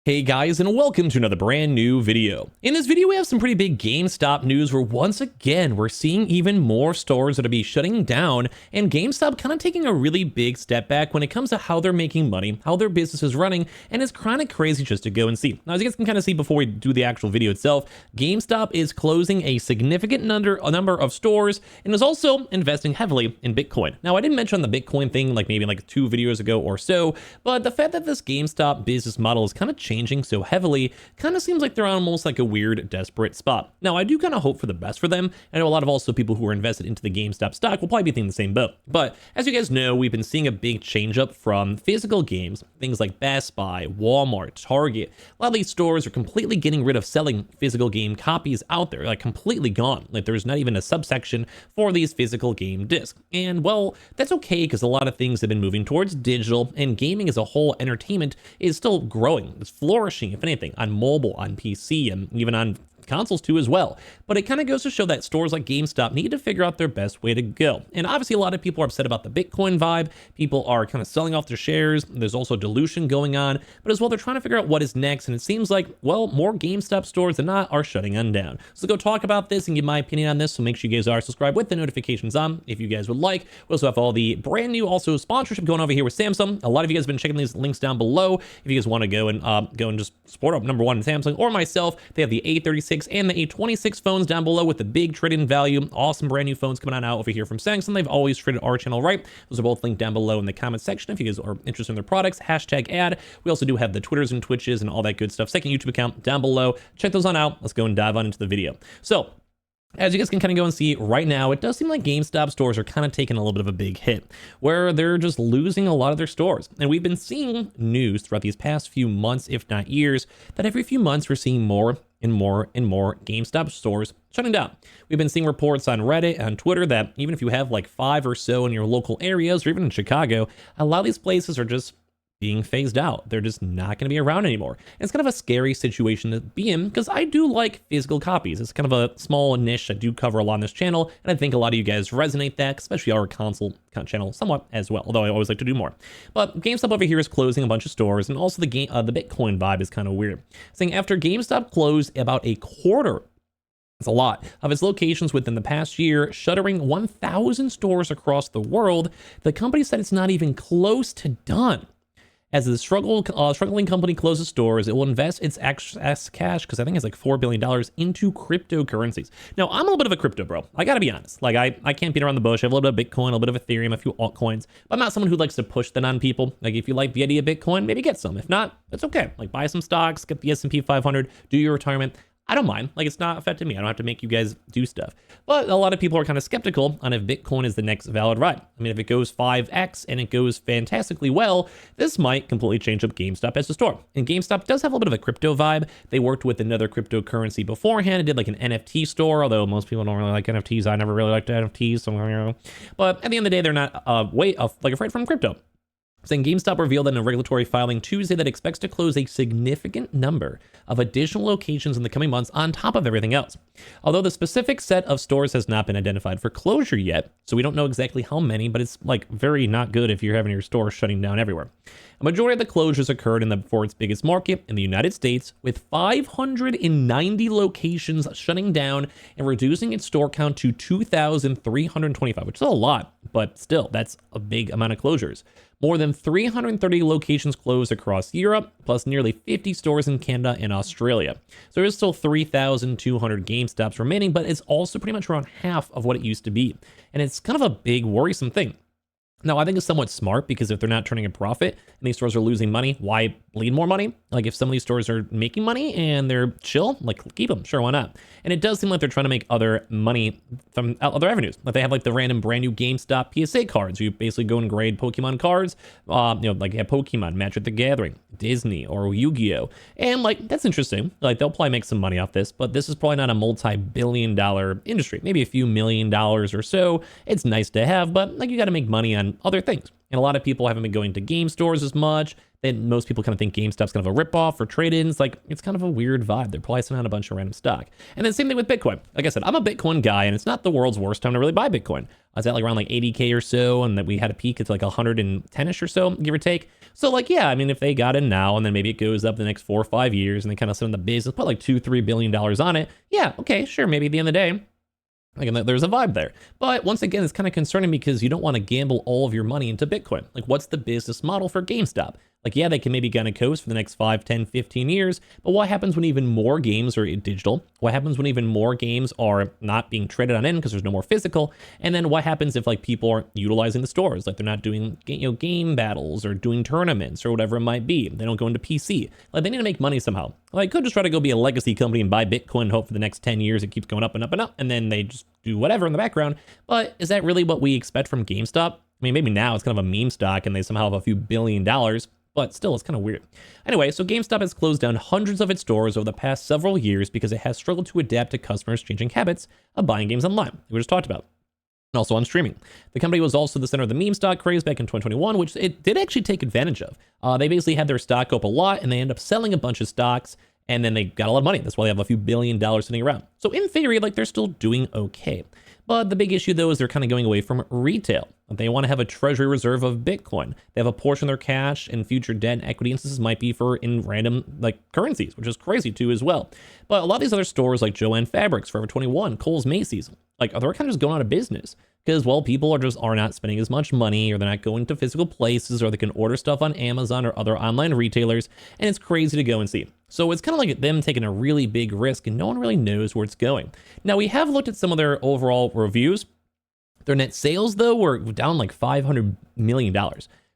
Hey guys, and welcome to another brand new video. In this video, we have some pretty big GameStop news where once again, we're seeing even more stores that are be shutting down, and GameStop kind of taking a really big step back when it comes to how they're making money, how their business is running, and it's kind of crazy just to go and see. Now, as you guys can kind of see before we do the actual video itself, GameStop is closing a significant number of stores and is also investing heavily in Bitcoin. Now, I didn't mention the Bitcoin thing maybe 2 videos ago or so, but the fact that this GameStop business model is kind of changing so heavily kind of seems like they're almost like a weird, desperate spot. Now, I do kind of hope for the best for them. I know a lot of also people who are invested into the GameStop stock will probably be thinking the same boat. But as you guys know, we've been seeing a big change up from physical games, things like Best Buy, Walmart, Target. A lot of these stores are completely getting rid of selling physical game copies out there, like completely gone. Like there's not even a subsection for these physical game discs. And well, that's okay because a lot of things have been moving towards digital, and gaming as a whole, entertainment is still growing. It's flourishing, if anything, on mobile, on PC, and even on consoles too as well. But it kind of goes to show that stores like GameStop need to figure out their best way to go. And obviously a lot of people are upset about the Bitcoin vibe. People are kind of selling off their shares. There's also dilution going on, but as well, they're trying to figure out what is next. And it seems like, well, more GameStop stores than not are shutting them down. So go talk about this and give my opinion on this. So make sure you guys are subscribed with the notifications on if you guys would like. We also have all the brand new also sponsorship going over here with Samsung. A lot of you guys have been checking these links down below. If you guys want to go and just support up number one Samsung or myself, they have the A36 and the A26 phones down below with the big trade-in value. Awesome brand new phones coming on out over here from Samsung. They've always traded our channel right. Those are both linked down below in the comment section if you guys are interested in their products. Hashtag ad. We also do have the Twitters and Twitches and all that good stuff. Second YouTube account down below. Check those on out. Let's go and dive on into the video. So, as you guys can kind of go and see right now, it does seem like GameStop stores are kind of taking a little bit of a big hit where they're just losing a lot of their stores. And we've been seeing news throughout these past few months, if not years, that every few months we're seeing more and more GameStop stores shutting down. We've been seeing reports on Reddit and Twitter that even if you have like 5 or so in your local areas or even in Chicago, a lot of these places are just being phased out. They're just not going to be around anymore. And it's kind of a scary situation to be in because I do like physical copies. It's kind of a small niche I do cover a lot on this channel, and I think a lot of you guys resonate that, especially our console channel somewhat as well, although I always like to do more. But GameStop over here is closing a bunch of stores, and also the Bitcoin vibe is kind of weird. Saying after GameStop closed about a quarter, it's a lot, of its locations within the past year, shuttering 1,000 stores across the world, the company said it's not even close to done. As the struggling company closes stores, it will invest its excess cash, because I think it's like $4 billion, into cryptocurrencies. Now, I'm a little bit of a crypto bro. I gotta be honest. Like, I can't beat around the bush. I have a little bit of Bitcoin, a little bit of Ethereum, a few altcoins. But I'm not someone who likes to push that on people. Like, if you like the idea of Bitcoin, maybe get some. If not, that's okay. Like, buy some stocks, get the S&P 500, do your retirement. I don't mind. Like, it's not affecting me. I don't have to make you guys do stuff. But a lot of people are kind of skeptical on if Bitcoin is the next valid ride. I mean, if it goes 5x and it goes fantastically well, this might completely change up GameStop as a store. And GameStop does have a little bit of a crypto vibe. They worked with another cryptocurrency beforehand. It did like an NFT store, although most people don't really like NFTs. I never really liked NFTs. So, but at the end of the day, they're not afraid from crypto. Saying GameStop revealed in a regulatory filing Tuesday that it expects to close a significant number of additional locations in the coming months on top of everything else. Although the specific set of stores has not been identified for closure yet, so we don't know exactly how many, but it's like very not good if you're having your store shutting down everywhere. A majority of the closures occurred for its biggest market in the United States, with 590 locations shutting down and reducing its store count to 2,325, which is a lot, but still, that's a big amount of closures. More than 330 locations closed across Europe, plus nearly 50 stores in Canada and Australia. So there's still 3,200 GameStops remaining, but it's also pretty much around half of what it used to be. And it's kind of a big worrisome thing. Now, I think it's somewhat smart because if they're not turning a profit and these stores are losing money, why bleed more money? Like if some of these stores are making money and they're chill, like keep them, sure, why not? And it does seem like they're trying to make other money from other avenues. Like they have like the random brand new GameStop PSA cards. You basically go and grade Pokemon cards, like you have Pokemon, Magic the Gathering, Disney, or Yu-Gi-Oh! And like, that's interesting. Like they'll probably make some money off this, but this is probably not a multi-billion-dollar industry, maybe a few $1 million or so. It's nice to have, but like you got to make money on other things. And a lot of people haven't been going to game stores as much. Then most people kind of think GameStop's kind of a ripoff for trade-ins. Like, it's kind of a weird vibe. They're probably sending out a bunch of random stock. And then same thing with Bitcoin. Like I said, I'm a Bitcoin guy, and it's not the world's worst time to really buy Bitcoin. I was at like around like 80K or so, and then we had a peak at like 110-ish or so, give or take. So like, yeah, I mean, if they got in now, and then maybe it goes up the next 4 or 5 years, and they kind of sit in the business, put like $2-3 billion on it. Yeah, okay, sure, maybe at the end of the day, like, there's a vibe there. But once again, it's kind of concerning because you don't want to gamble all of your money into Bitcoin. Like, what's the business model for GameStop? Like, yeah, they can maybe kind of coast for the next 5, 10, 15 years, but what happens when even more games are digital? What happens when even more games are not being traded on in because there's no more physical? And then what happens if like people aren't utilizing the stores? Like, they're not doing, game battles or doing tournaments or whatever it might be. They don't go into PC. Like, they need to make money somehow. Like, I could just try to go be a legacy company and buy Bitcoin and hope for the next 10 years it keeps going up and up and up, and then they just do whatever in the background. But is that really what we expect from GameStop? I mean, maybe now it's kind of a meme stock and they somehow have a few $1 billion, but still, it's kind of weird. Anyway, so GameStop has closed down hundreds of its stores over the past several years because it has struggled to adapt to customers' changing habits of buying games online, we just talked about, and also on streaming. The company was also the center of the meme stock craze back in 2021, which it did actually take advantage of. They basically had their stock go up a lot, and they end up selling a bunch of stocks, and then they got a lot of money. That's why they have a few $1 billion sitting around. So in theory, like, they're still doing okay. But the big issue, though, is they're kind of going away from retail. They want to have a treasury reserve of Bitcoin. They have a portion of their cash and future debt and equity instances might be for in random like currencies, which is crazy too as well. But a lot of these other stores like Joann Fabrics, Forever 21, Kohl's, Macy's, like, they're kind of just going out of business because, well, people are not spending as much money, or they're not going to physical places, or they can order stuff on Amazon or other online retailers, and it's crazy to go and see. So it's kind of like them taking a really big risk, and no one really knows where it's going. Now, we have looked at some of their overall reviews. Their net sales, though, were down like $500 million.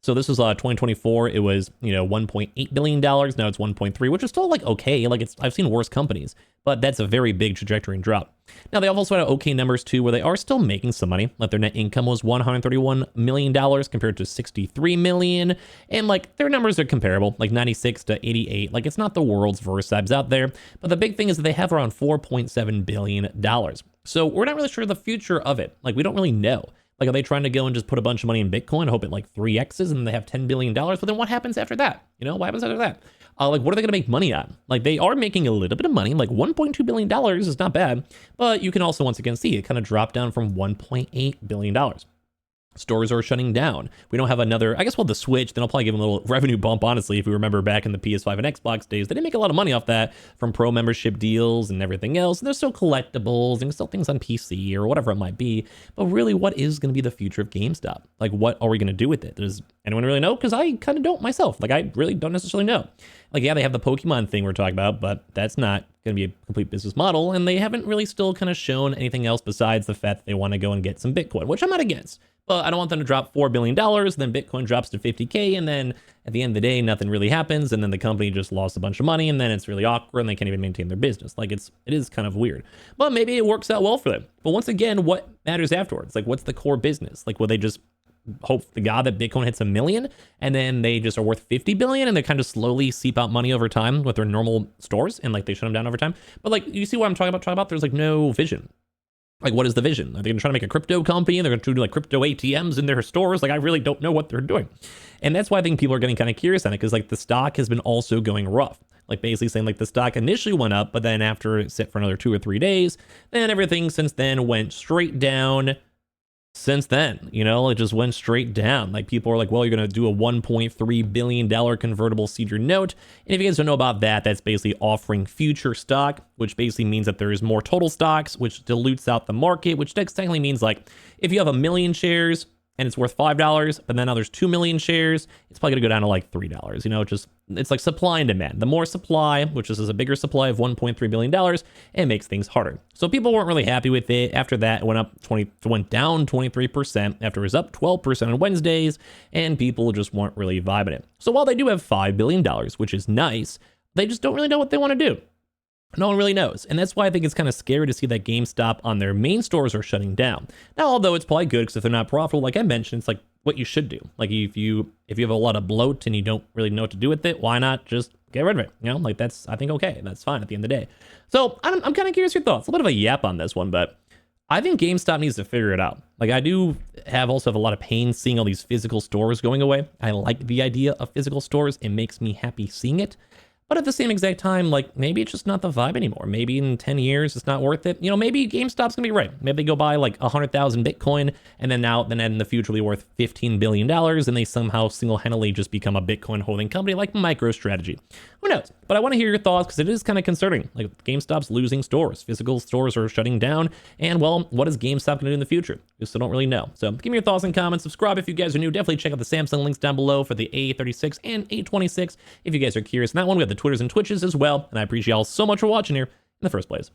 So this was 2024. It was, $1.8 billion. Now it's 1.3, which is still like okay. Like, I've seen worse companies, but that's a very big trajectory and drop. Now, they also had okay numbers too, where they are still making some money. Like, their net income was $131 million compared to $63 million. And like, their numbers are comparable, like 96 to 88. Like, it's not the world's worst subs out there. But the big thing is that they have around $4.7 billion. So we're not really sure the future of it. Like, we don't really know. Like, are they trying to go and just put a bunch of money in Bitcoin, hope it like 3x's, and they have $10 billion? But then what happens after that? What happens after that? Like, what are they going to make money on? Like, they are making a little bit of money. Like, $1.2 billion is not bad. But you can also, once again, see it kind of drop down from $1.8 billion. Stores are shutting down. We don't have another, I guess we'll have the Switch, then I'll probably give them a little revenue bump, honestly. If we remember back in the PS5 and Xbox days, they didn't make a lot of money off that from pro membership deals and everything else. And there's still collectibles and still things on PC or whatever it might be. But really, what is going to be the future of GameStop? Like, what are we going to do with it? Does anyone really know? Because I kind of don't myself. Like, I really don't necessarily know. Like, yeah, they have the Pokemon thing we're talking about, but that's not going to be a complete business model. And they haven't really still kind of shown anything else besides the fact that they want to go and get some Bitcoin, which I'm not against. But I don't want them to drop $4 billion, then Bitcoin drops to 50K, and then at the end of the day, nothing really happens, and then the company just lost a bunch of money, and then it's really awkward, and they can't even maintain their business. Like, it is kind of weird. But maybe it works out well for them. But once again, what matters afterwards? Like, what's the core business? Like, will they just hope to God that Bitcoin hits 1 million, and then they just are worth 50 billion, and they kind of slowly seep out money over time with their normal stores, and like they shut them down over time? But like, you see what I'm talking about? There's like no vision. Like, what is the vision? Are they going to try to make a crypto company, and they're going to do like crypto ATMs in their stores? Like, I really don't know what they're doing. And that's why I think people are getting kind of curious on it, because like the stock has been also going rough. Like, basically saying like the stock initially went up, but then after it sit for another 2 or 3 days, then everything since then went straight down. Since then, it just went straight down. Like, people are like, well, you're going to do a $1.3 billion convertible senior note. And if you guys don't know about that, that's basically offering future stock, which basically means that there is more total stocks, which dilutes out the market, which technically means like if you have 1 million shares and it's worth $5, but then now there's 2 million shares, it's probably gonna go down to like $3. It's like supply and demand. The more supply, which is a bigger supply of $1.3 billion, it makes things harder. So people weren't really happy with it. After that, it went down 23%. After it was up 12% on Wednesdays, and people just weren't really vibing it. So while they do have $5 billion, which is nice, they just don't really know what they want to do. No one really knows. And that's why I think it's kind of scary to see that GameStop on their main stores are shutting down. Now, although it's probably good, because if they're not profitable, like I mentioned, it's like what you should do. Like, if you have a lot of bloat and you don't really know what to do with it, why not just get rid of it? Like, that's, I think, okay. That's fine at the end of the day. So I'm kind of curious your thoughts. A bit of a yap on this one, but I think GameStop needs to figure it out. Like, I do have a lot of pain seeing all these physical stores going away. I like the idea of physical stores. It makes me happy seeing it. But at the same exact time, like, maybe it's just not the vibe anymore. Maybe in 10 years, it's not worth it. You know, maybe GameStop's gonna be right. Maybe they go buy like 100,000 Bitcoin, and then in the future, will be worth $15 billion, and they somehow single-handedly just become a Bitcoin holding company like MicroStrategy. Who knows? But I want to hear your thoughts, because it is kind of concerning. Like, GameStop's losing stores. Physical stores are shutting down. And, well, what is GameStop gonna do in the future? We still don't really know. So give me your thoughts and comments. Subscribe if you guys are new. Definitely check out the Samsung links down below for the A36 and A26 if you guys are curious. And that one, we have the Twitters and Twitches as well. And I appreciate y'all so much for watching here in the first place.